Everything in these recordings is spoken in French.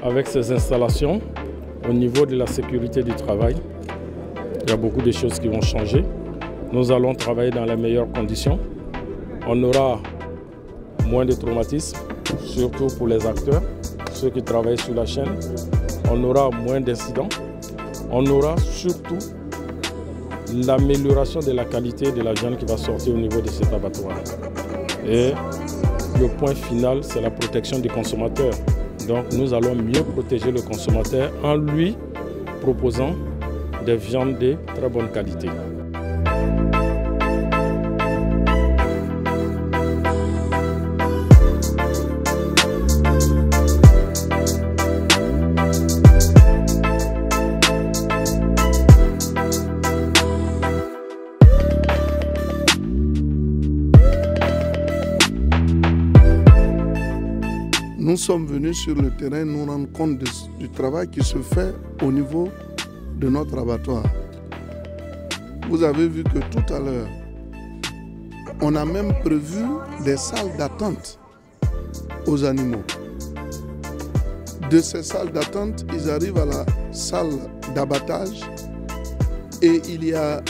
avec ces installations, au niveau de la sécurité du travail, il y a beaucoup de choses qui vont changer. Nous allons travailler dans les meilleures conditions. On aura moins de traumatismes, surtout pour les acteurs, ceux qui travaillent sur la chaîne. On aura moins d'incidents. On aura surtout l'amélioration de la qualité de la viande qui va sortir au niveau de cet abattoir. Et le point final, c'est la protection du consommateur. Donc nous allons mieux protéger le consommateur en lui proposant des viandes de très bonne qualité. Nous sommes venus sur le terrain nous rendre compte du travail qui se fait au niveau de notre abattoir. Vous avez vu que tout à l'heure, on a même prévu des salles d'attente aux animaux. De ces salles d'attente, ils arrivent à la salle d'abattage et il y a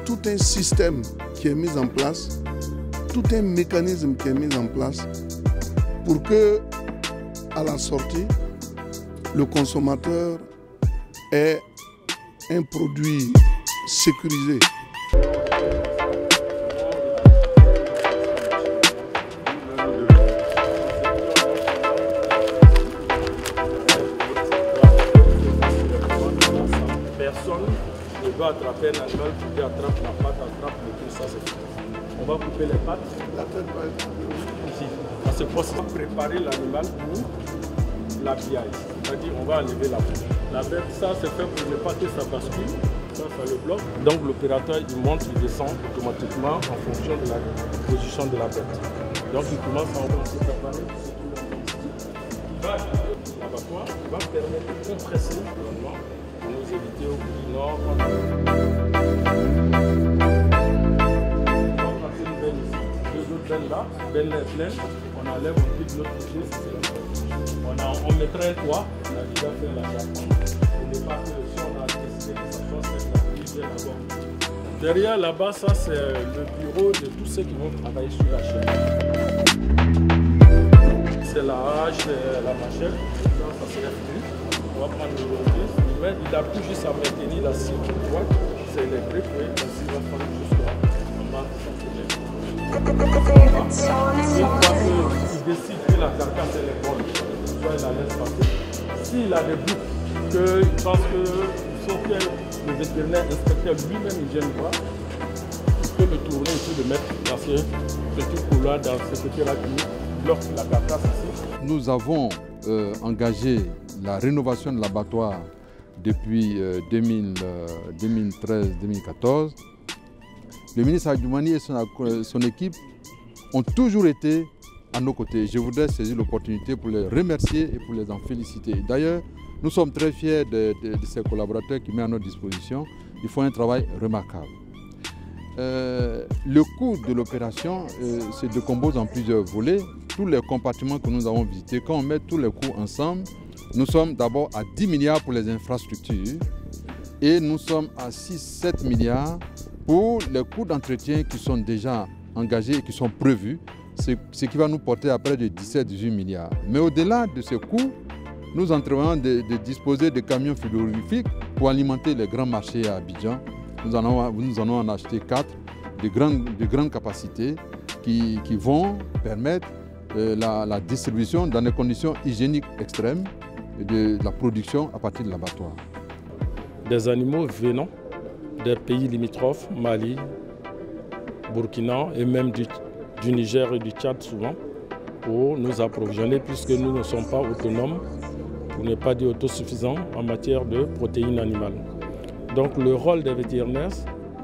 tout un système qui est mis en place, tout un mécanisme qui est mis en place pour que à la sortie, le consommateur ait un produit sécurisé. Personne ne va attraper un animal qui attrape la patte, attrape le cou, ça c'est tout. On va couper les pattes. La tête va être ici. C'est possible de préparer l'animal pour l'habillage. C'est-à-dire on va enlever la peau. La bête, ça c'est fait pour ne pas que ça bascule. Ça le bloque. Donc l'opérateur il monte, il descend automatiquement en fonction de la position de la bête. Donc il commence à se préparer. L'abattoir va permettre de compresser l'environnement pour nous éviter au bout du nord. Là, belle pleine, on enlève, on pique l'autre côté, on mettrait un toit, on a déjà fait la charpente, pour ne pas que si on a décidé que ça soit cette la pluie vienne d'abord. Derrière là-bas, ça c'est le bureau de tous ceux qui vont travailler sur la chaîne. C'est la hache, la machette, ça serait plus. On va prendre le relevé, mais il a plus juste à maintenir la scie droite, c'est électrique, oui, la scie va prendre juste là, on va une fois qu'il décide que la carcasse est bonne, soit il la laisse passer. S'il a des doutes, qu'il pense que sauf que le vétérinaire inspecteur lui-même il gêne pas, il peut le tourner et puis le mettre dans ce petit couloir, dans ce côté-là qui bloque la carcasse ici. Nous avons engagé la rénovation de l'abattoir depuis 2013-2014. Le ministre Adjoumani et son équipe ont toujours été à nos côtés. Je voudrais saisir l'opportunité pour les remercier et pour les en féliciter. D'ailleurs, nous sommes très fiers de ces collaborateurs qui mettent à notre disposition. Ils font un travail remarquable. Le coût de l'opération se décompose en plusieurs volets. Tous les compartiments que nous avons visités, quand on met tous les coûts ensemble, nous sommes d'abord à 10 milliards pour les infrastructures et nous sommes à 6-7 milliards pour les coûts d'entretien qui sont déjà engagés et qui sont prévus, ce qui va nous porter à près de 17-18 milliards. Mais au-delà de ces coûts, nous entrevenons de disposer de camions frigorifiques pour alimenter les grands marchés à Abidjan. Nous en en acheter 4 de grande capacité qui vont permettre la distribution dans des conditions hygiéniques extrêmes et de la production à partir de l'abattoir. Des animaux venant des pays limitrophes, Mali, Burkina et même du Niger et du Tchad souvent, pour nous approvisionner puisque nous ne sommes pas autonomes, pour ne pas dire autosuffisants en matière de protéines animales. Donc le rôle des vétérinaires,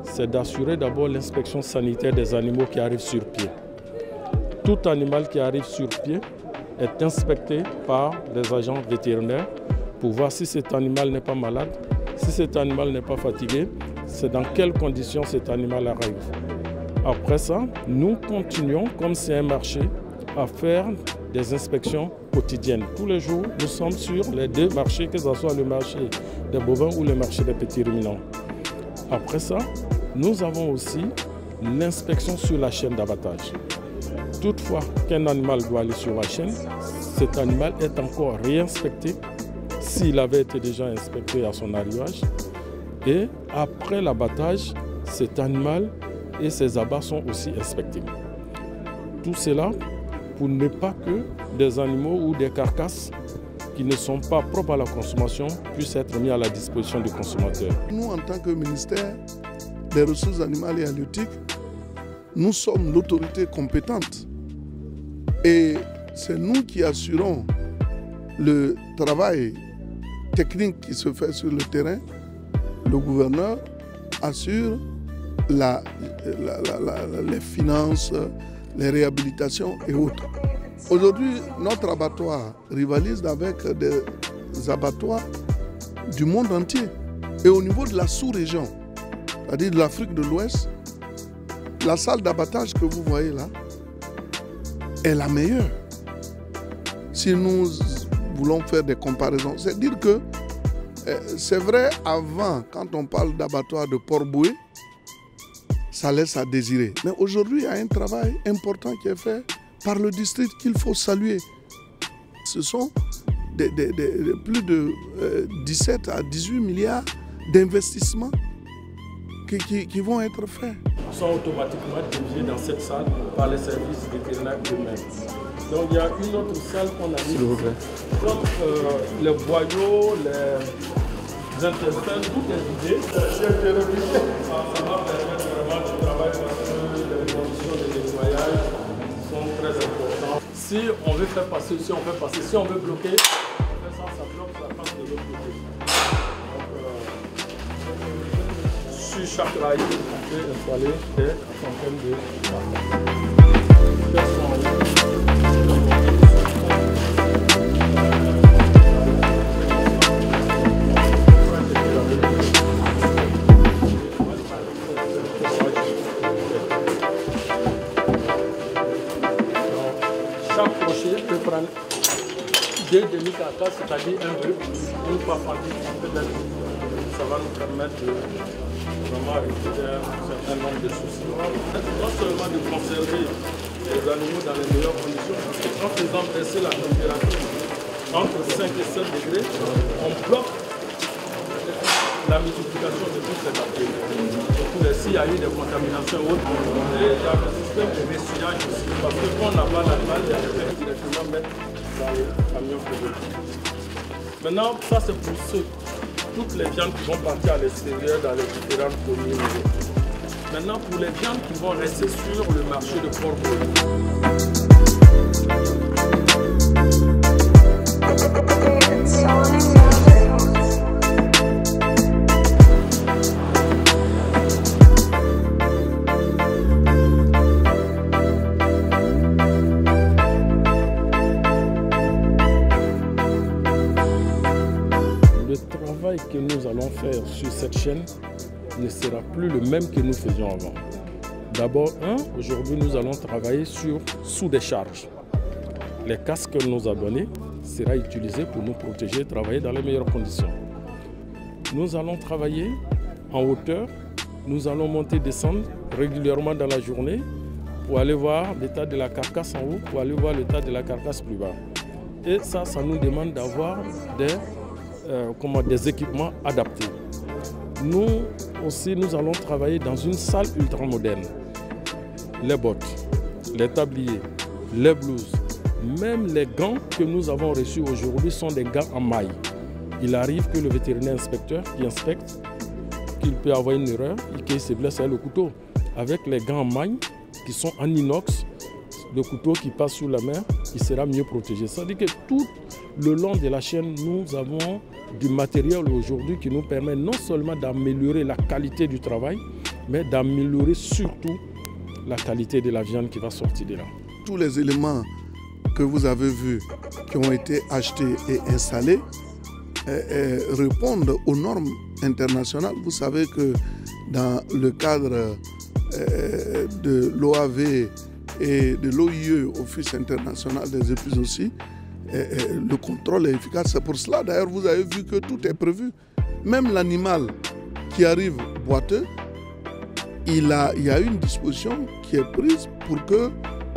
c'est d'assurer d'abord l'inspection sanitaire des animaux qui arrivent sur pied. Tout animal qui arrive sur pied est inspecté par les agents vétérinaires pour voir si cet animal n'est pas malade, si cet animal n'est pas fatigué, c'est dans quelles conditions cet animal arrive. Après ça, nous continuons, comme c'est un marché, à faire des inspections quotidienne. Tous les jours, nous sommes sur les deux marchés, que ce soit le marché des bovins ou le marché des petits ruminants. Après ça, nous avons aussi l'inspection sur la chaîne d'abattage. Toutefois qu'un animal doit aller sur la chaîne, cet animal est encore réinspecté s'il avait été déjà inspecté à son arrivage. Et après l'abattage, cet animal et ses abats sont aussi inspectés. Tout cela pour ne pas que des animaux ou des carcasses qui ne sont pas propres à la consommation puissent être mis à la disposition du consommateur. Nous, en tant que ministère des Ressources animales et halieutiques, nous sommes l'autorité compétente. Et c'est nous qui assurons le travail technique qui se fait sur le terrain. Le gouverneur assure les finances, les réhabilitations et autres. Aujourd'hui, notre abattoir rivalise avec des abattoirs du monde entier. Et au niveau de la sous-région, c'est-à-dire de l'Afrique de l'Ouest, la salle d'abattage que vous voyez là est la meilleure. Si nous voulons faire des comparaisons, c'est dire que c'est vrai, avant, quand on parle d'abattoir de Port-Boué, ça laisse à désirer. Mais aujourd'hui, il y a un travail important qui est fait par le district qu'il faut saluer. Ce sont plus de 17 à 18 milliards d'investissements qui vont être faits. Sont automatiquement déviés dans cette salle par les services vétérinaires eux-mêmes. Donc il y a une autre salle qu'on a mise. Donc les boyaux, les intestins, tout est vidé. Ça va permettre vraiment du travail parce que les conditions de nettoyage sont très importantes. Si on veut faire passer, si on fait passer, si on veut bloquer, on fait ça, ça bloque, ça passe de l'autre côté. Sur chaque rail, on peut installer des centaines de chaque crochet peut prendre 2 demi-carcasses, c'est-à-dire un bœuf, une fois fendue, ça va nous permettre de vraiment résoudre un certain nombre de soucis. Non seulement de conserver les animaux dans les meilleures conditions, parce qu'en faisant baisser la température entre 5 et 7 degrés, on bloque la multiplication de toutes ces bactéries. Surtout s'il y a eu des contaminations ou autres, et il y a le système de ressuyage aussi, parce que quand on abat l'animal, il y a des gens directement mettre dans le camion frigorifique. Maintenant, ça c'est pour toutes les viandes qui vont partir à l'extérieur dans les différentes communes. Maintenant, pour les viandes qui vont rester sur le marché de Port-Boué. Le travail que nous allons faire sur cette chaîne ne sera plus le même que nous faisions avant. D'abord, aujourd'hui nous allons travailler sous des charges. Les casques que nous a donnés sera utilisé pour nous protéger et travailler dans les meilleures conditions. Nous allons travailler en hauteur, nous allons monter et descendre régulièrement dans la journée pour aller voir l'état de la carcasse en haut, pour aller voir l'état de la carcasse plus bas. Et ça nous demande d'avoir des équipements adaptés. Nous aussi, nous allons travailler dans une salle ultra moderne. Les bottes, les tabliers, les blouses, même les gants que nous avons reçus aujourd'hui sont des gants en maille. Il arrive que le vétérinaire inspecteur qui inspecte, qu'il peut avoir une erreur et qu'il se blesse avec le couteau. Avec les gants en maille qui sont en inox, le couteau qui passe sous la main, il sera mieux protégé. Ça veut dire que tout le long de la chaîne, nous avons du matériel aujourd'hui qui nous permet non seulement d'améliorer la qualité du travail, mais d'améliorer surtout la qualité de la viande qui va sortir de là. Tous les éléments que vous avez vus, qui ont été achetés et installés, répondent aux normes internationales. Vous savez que dans le cadre de l'OAV et de l'OIE, Office international des épices aussi, le contrôle est efficace. C'est pour cela, d'ailleurs, vous avez vu que tout est prévu. Même l'animal qui arrive boiteux, il y a une disposition qui est prise pour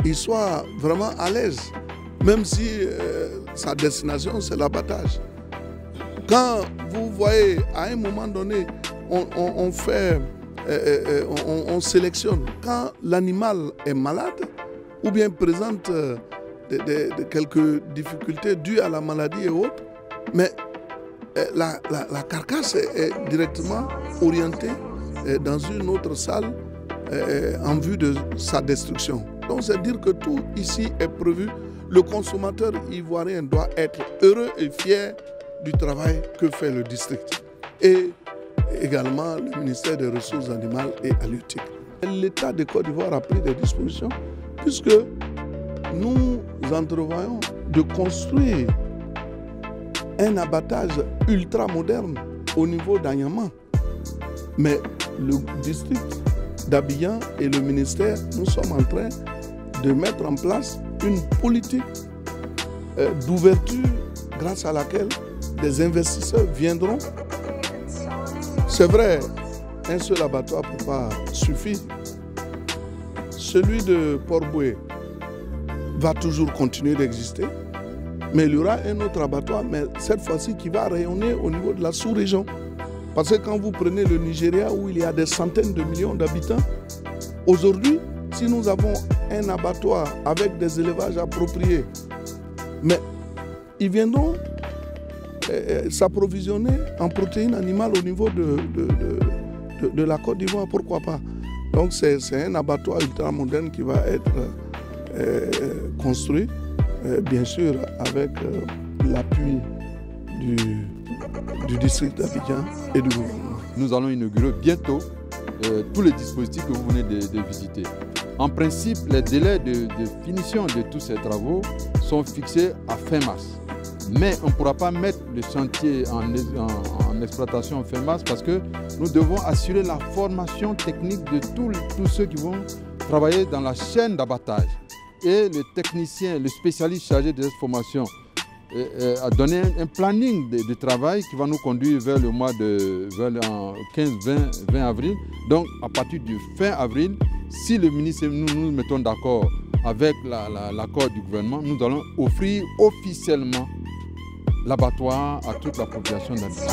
qu'il soit vraiment à l'aise, même si sa destination, c'est l'abattage. Quand vous voyez, à un moment donné, on sélectionne. Quand l'animal est malade ou bien présente quelques difficultés dues à la maladie et autres, mais la carcasse est directement orientée dans une autre salle en vue de sa destruction. Donc c'est dire que tout ici est prévu. Le consommateur ivoirien doit être heureux et fier du travail que fait le district. Et également le ministère des Ressources animales et halieutiques. L'État de Côte d'Ivoire a pris des dispositions puisque nous entrevoyons de construire un abattage ultra moderne au niveau d'Anyama. Mais le district d'Abidjan et le ministère, nous sommes en train de mettre en place une politique d'ouverture grâce à laquelle des investisseurs viendront. C'est vrai, un seul abattoir ne peut pas suffire. Celui de Port-Boué va toujours continuer d'exister, mais il y aura un autre abattoir, mais cette fois-ci qui va rayonner au niveau de la sous-région. Parce que quand vous prenez le Nigeria où il y a des centaines de millions d'habitants, aujourd'hui, si nous avons un abattoir avec des élevages appropriés, mais ils viendront s'approvisionner en protéines animales au niveau de la Côte d'Ivoire, pourquoi pas. Donc c'est un abattoir ultramoderne qui va être construit, bien sûr avec l'appui du district d'Abidjan et du gouvernement. Nous allons inaugurer bientôt tous les dispositifs que vous venez de visiter. En principe, les délais de finition de tous ces travaux sont fixés à fin mars. Mais on ne pourra pas mettre le chantier en exploitation fin mars parce que nous devons assurer la formation technique de tous ceux qui vont travailler dans la chaîne d'abattage. Et le technicien, le spécialiste chargé de cette formation a donné un planning de travail qui va nous conduire vers le mois de 15-20 avril. Donc à partir du fin avril, si le ministre nous mettons d'accord avec l'accord du gouvernement, nous allons offrir officiellement l'abattoir à toute la population d'Abidjan.